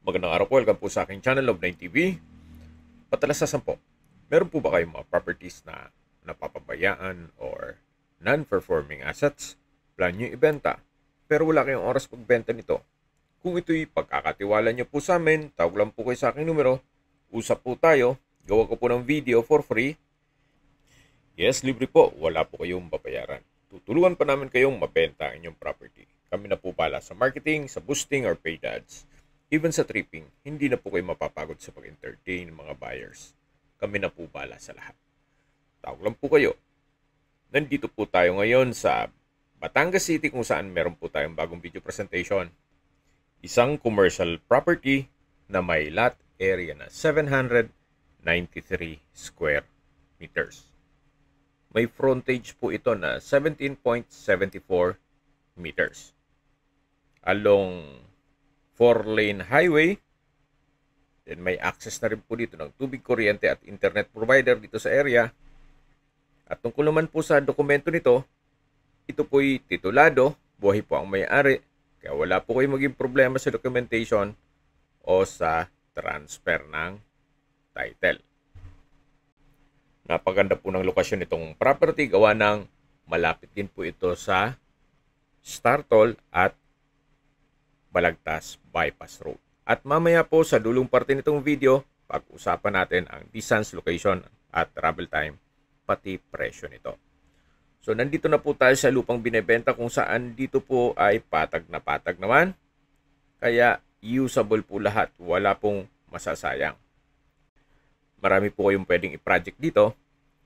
Magandang araw po, welcome po sa aking channel, Love9 TV. Patalasasan po, meron po ba kayong mga properties na napapabayaan or non-performing assets? Plan nyo ibenta, pero wala kayong oras pagbenta nito. Kung ito'y pagkakatiwala nyo po sa amin, tawag lang po kayo sa aking numero, usap po tayo, gawa ko po ng video for free. Yes, libre po, wala po kayong babayaran. Tutulungan pa namin kayong mabenta ang inyong property. Kami na po pala sa marketing, sa boosting or paid ads. Even sa tripping, hindi na po kayo mapapagod sa pag-entertain ng mga buyers. Kami na po bala sa lahat. Tawag lang po kayo. Nandito po tayo ngayon sa Batangas City kung saan meron po tayong bagong video presentation. Isang commercial property na may lot area na 793 square meters. May frontage po ito na 17.74 meters. Along 4-lane highway. Then may access na rin po dito ng tubig, kuryente at internet provider dito sa area. At tungkol naman po sa dokumento nito, ito po'y titulado, buhay po ang may-ari, kaya wala po kayong maging problema sa documentation o sa transfer ng title. Napaganda po ng lokasyon nitong property, gawa ng malapit din po ito sa Startol at Balagtas Bypass Road. At mamaya po sa dulong parte nitong video, pag-usapan natin ang distance, location at travel time, pati presyo nito. So nandito na po tayo sa lupang binebenta kung saan dito po ay patag na patag naman. Kaya usable po lahat, wala pong masasayang. Marami po kayong pwedeng i-project dito.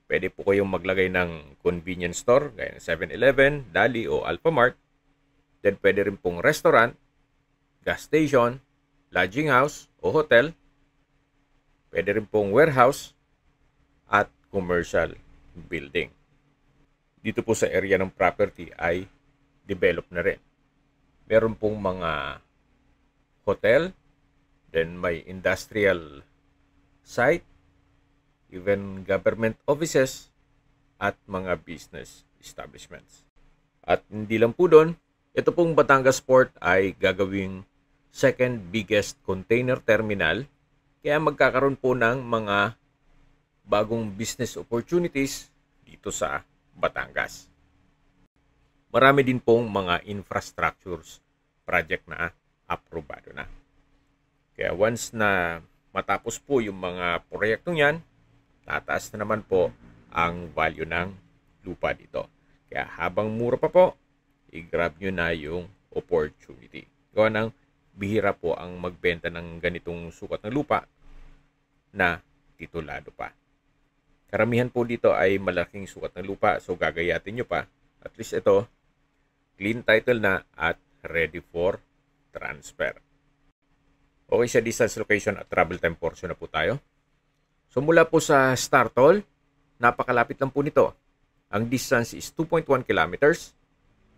Pwede po kayong maglagay ng convenience store, gaya ng 7-Eleven, Dali o Alphamart. Then pwede rin pong restaurant, gas station, lodging house o hotel, pwede rin pong warehouse at commercial building. Dito po sa area ng property ay develop na rin. Meron pong mga hotel, then may industrial site, even government offices at mga business establishments. At hindi lang po doon, ito pong Batangas Port ay gagawing second biggest container terminal, kaya magkakaroon po ng mga bagong business opportunities dito sa Batangas. Marami din pong mga infrastructures project na aprobado na. Kaya once na matapos po yung mga proyektong yan, tataas na naman po ang value ng lupa dito. Kaya habang mura pa po, i-grab nyo na yung opportunity. Gawa ng bihira po ang magbenta ng ganitong sukat ng lupa na titulado pa. Karamihan po dito ay malaking sukat ng lupa, so gagayatin nyo pa. At least ito, clean title na at ready for transfer. Okay, sa distance, location at travel time portion na po tayo. So mula po sa Startol, napakalapit lang po nito. Ang distance is 2.1 kilometers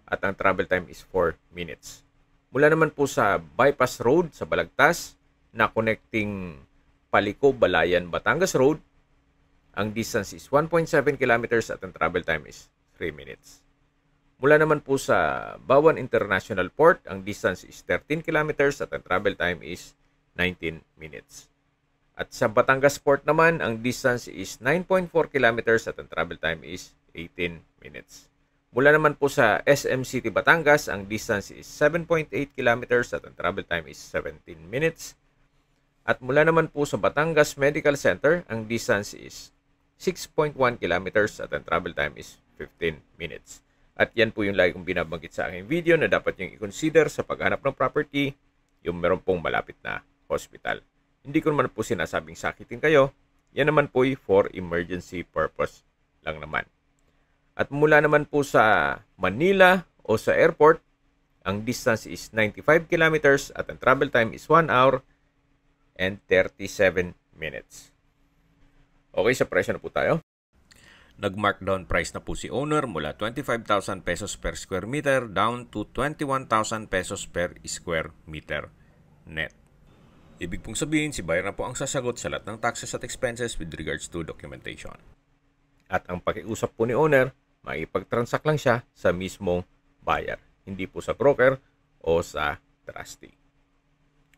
at ang travel time is 4 minutes. Mula naman po sa Bypass Road sa Balagtas na connecting Paliko, Balayan, Batangas Road, ang distance is 1.7 kilometers at ang travel time is 3 minutes. Mula naman po sa Bawan International Port, ang distance is 13 kilometers at ang travel time is 19 minutes. At sa Batangas Port naman, ang distance is 9.4 kilometers at ang travel time is 18 minutes. Mula naman po sa SM City, Batangas, ang distance is 7.8 kilometers at ang travel time is 17 minutes. At mula naman po sa Batangas Medical Center, ang distance is 6.1 kilometers at ang travel time is 15 minutes. At yan po yung lagi kong binabanggit sa aking video na dapat yung i-consider sa paghanap ng property, yung meron pong malapit na hospital. Hindi ko naman po sinasabing sakitin kayo, yan naman po for emergency purpose lang naman. At mula naman po sa Manila o sa airport, ang distance is 95 kilometers at ang travel time is 1 hour and 37 minutes. Okay, sa presyo na po tayo. Nag-markdown price na po si owner mula 25,000 pesos per square meter down to 21,000 pesos per square meter net. Ibig pong sabihin, si buyer na po ang sasagot sa lahat ng taxes at expenses with regards to documentation. At ang pakiusap po ni owner, makipag-transact lang siya sa mismong buyer, hindi po sa broker o sa trustee.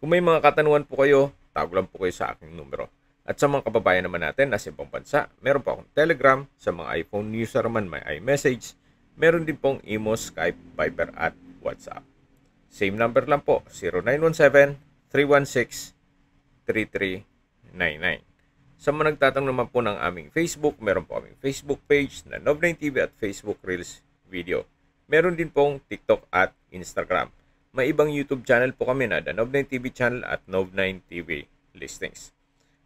Kung may mga katanungan po kayo, tawag lang po kayo sa aking numero. At sa mga kababayan naman natin na sa ibang bansa, meron po akong Telegram. Sa mga iPhone user naman, may iMessage. Meron din pong Imo, Skype, Viber at WhatsApp. Same number lang po, 0917-316-3399. Sa mga nagtatanong naman po ng aming Facebook, meron po aming Facebook page na Nov9TV at Facebook Reels Video. Meron din pong TikTok at Instagram. May ibang YouTube channel po kami na The Nov9TV channel at Nov9TV Listings.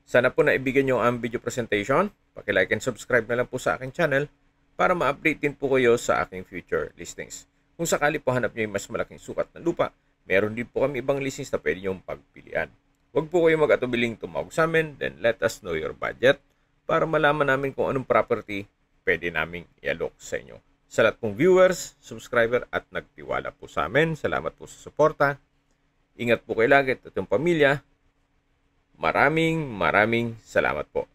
Sana po naibigyan nyo ang video presentation. Paki-like and subscribe na lang po sa aking channel para ma-update din po kayo sa aking future listings. Kung sakali po hanap nyo yung mas malaking sukat na lupa, meron din po kami ibang listings na pwede nyo pagpilian. Huwag po kayo mag-atubiling tumawag sa amin, then let us know your budget para malaman namin kung anong property pwede naming i-alok sa inyo. Sa lahat pong viewers, subscriber at nagtiwala po sa amin, salamat po sa suporta. Ingat po kayo lagi at yung pamilya. Maraming salamat po.